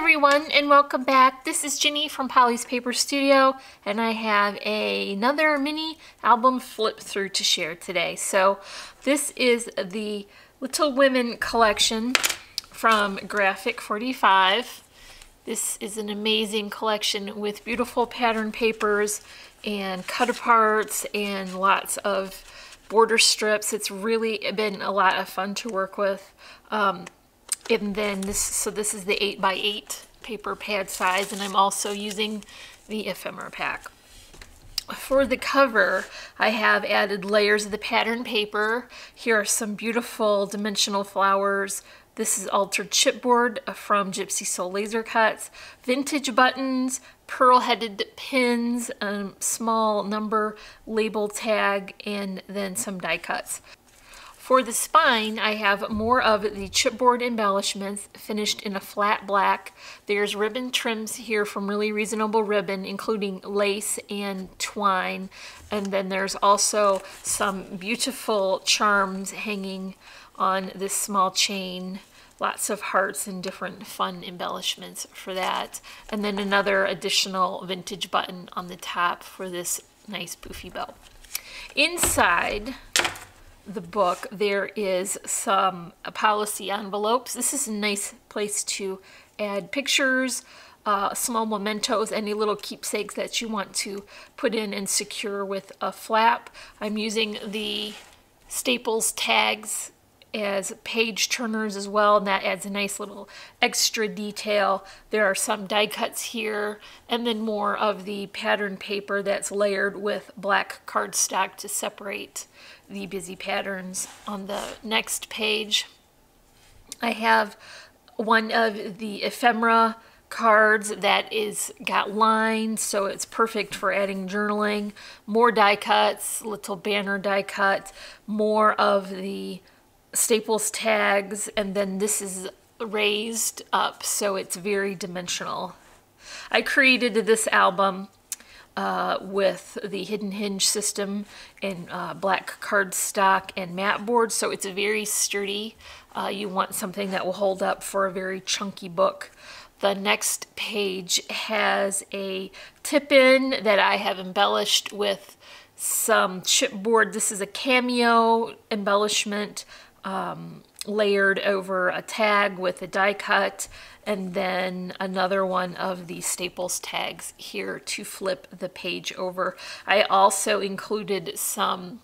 everyone, and welcome back. This is Ginny from Polly's Paper Studio, and I have another mini album flip through to share today. So this is the Little Women collection from Graphic 45. This is an amazing collection with beautiful pattern papers and cut aparts and lots of border strips. It's really been a lot of fun to work with. And then this is the 8x8 paper pad size, and I'm also using the ephemera pack. For the cover, I have added layers of the pattern paper. Here are some beautiful dimensional flowers. This is altered chipboard from Gypsy Soul Laser Cuts, vintage buttons, pearl-headed pins, a small number label tag, and then some die cuts. For the spine, I have more of the chipboard embellishments finished in a flat black. There's ribbon trims here from Really Reasonable Ribbon, including lace and twine. And then there's also some beautiful charms hanging on this small chain. Lots of hearts and different fun embellishments for that. And then another additional vintage button on the top for this nice poofy bow. Inside the book, there is some policy envelopes. This is a nice place to add pictures, small mementos, any little keepsakes that you want to put in and secure with a flap. I'm using the Staples tags as page turners as well, and that adds a nice little extra detail. There are some die cuts here, and then more of the pattern paper that's layered with black cardstock to separate the busy patterns. On the next page, I have one of the ephemera cards that is got lines, so it's perfect for adding journaling. More die cuts, little banner die cut, more of the Staples tags, and then this is raised up, so it's very dimensional. I created this album with the hidden hinge system and black cardstock and mat board, so it's very sturdy. You want something that will hold up for a very chunky book. The next page has a tip-in that I have embellished with some chipboard. This is a cameo embellishment layered over a tag with a die cut, and then another one of the Staples tags here to flip the page over. I also included some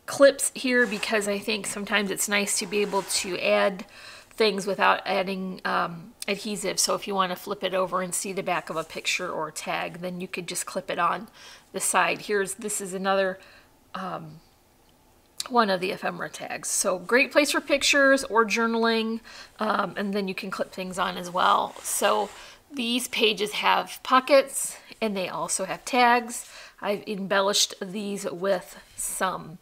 clips here because I think sometimes it's nice to be able to add things without adding adhesive. So if you want to flip it over and see the back of a picture or a tag, then you could just clip it on the side. This is another one of the ephemera tags. So great place for pictures or journaling, and then you can clip things on as well. So these pages have pockets and they also have tags. I've embellished these with some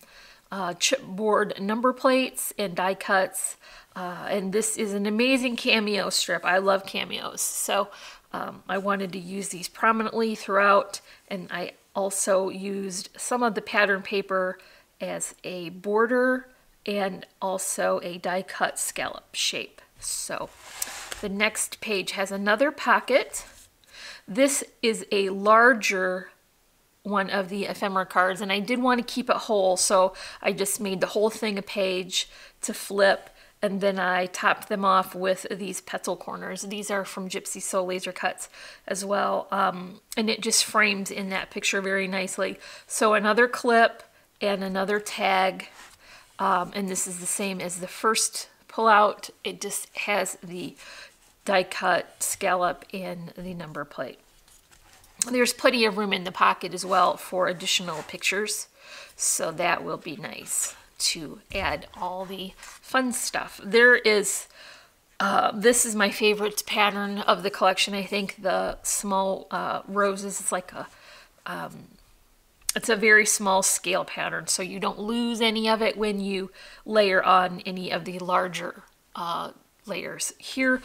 chipboard number plates and die cuts, and this is an amazing cameo strip. I love cameos, so I wanted to use these prominently throughout, and I also used some of the pattern paper as a border and also a die cut scallop shape. So the next page has another pocket. This is a larger one of the ephemera cards, and I did want to keep it whole, so I just made the whole thing a page to flip, and then I topped them off with these petal corners. These are from Gypsy Soul Laser Cuts as well, and it just frames in that picture very nicely. So another clip and another tag, and this is the same as the first pullout. It just has the die cut scallop and the number plate. There's plenty of room in the pocket as well for additional pictures, so that will be nice to add all the fun stuff. There is this is my favorite pattern of the collection. I think the small roses, it's like a it's a very small scale pattern, so you don't lose any of it when you layer on any of the larger layers. Here,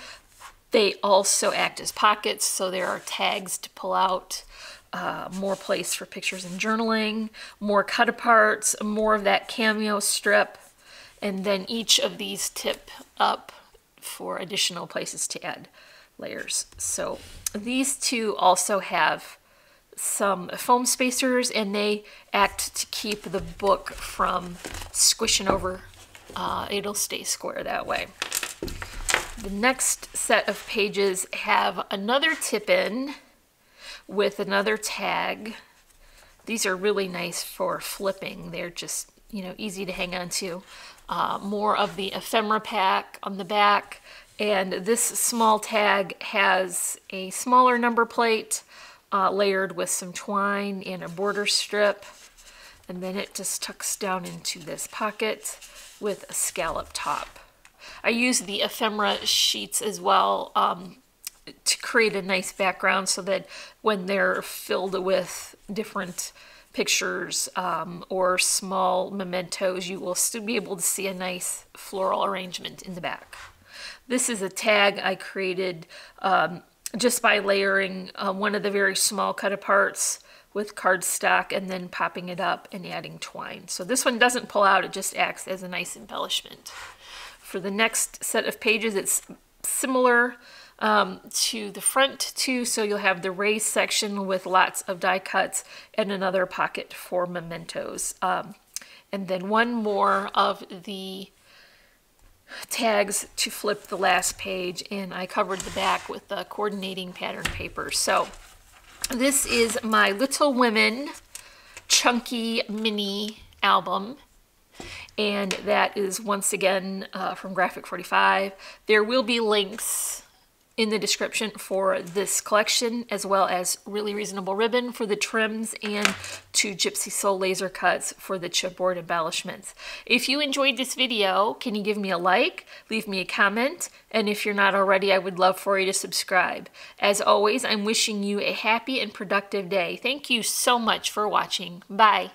they also act as pockets, so there are tags to pull out, more place for pictures and journaling, more cut aparts, more of that cameo strip, and then each of these tip up for additional places to add layers. So these two also have some foam spacers, and they act to keep the book from squishing over. It'll stay square that way. The next set of pages have another tip-in with another tag. These are really nice for flipping. They're just, you know, easy to hang on to. More of the ephemera pack on the back, and this small tag has a smaller number plate layered with some twine and a border strip, and then it just tucks down into this pocket with a scallop top. I use the ephemera sheets as well to create a nice background so that when they're filled with different pictures or small mementos, you will still be able to see a nice floral arrangement in the back. This is a tag I created just by layering one of the very small cut aparts with cardstock and then popping it up and adding twine. So this one doesn't pull out, it just acts as a nice embellishment. For the next set of pages, it's similar to the front two, so you'll have the raised section with lots of die cuts and another pocket for mementos. And then one more of the tags to flip the last page, and I covered the back with the coordinating pattern paper. So this is my Little Women chunky mini album, and that is once again from Graphic 45. There will be links in the description for this collection, as well as Really Reasonable Ribbon for the trims and to Gypsy Soul laser cuts for the chipboard embellishments. If you enjoyed this video, can you give me a like, leave me a comment, and if you're not already, I would love for you to subscribe. As always, I'm wishing you a happy and productive day. Thank you so much for watching. Bye.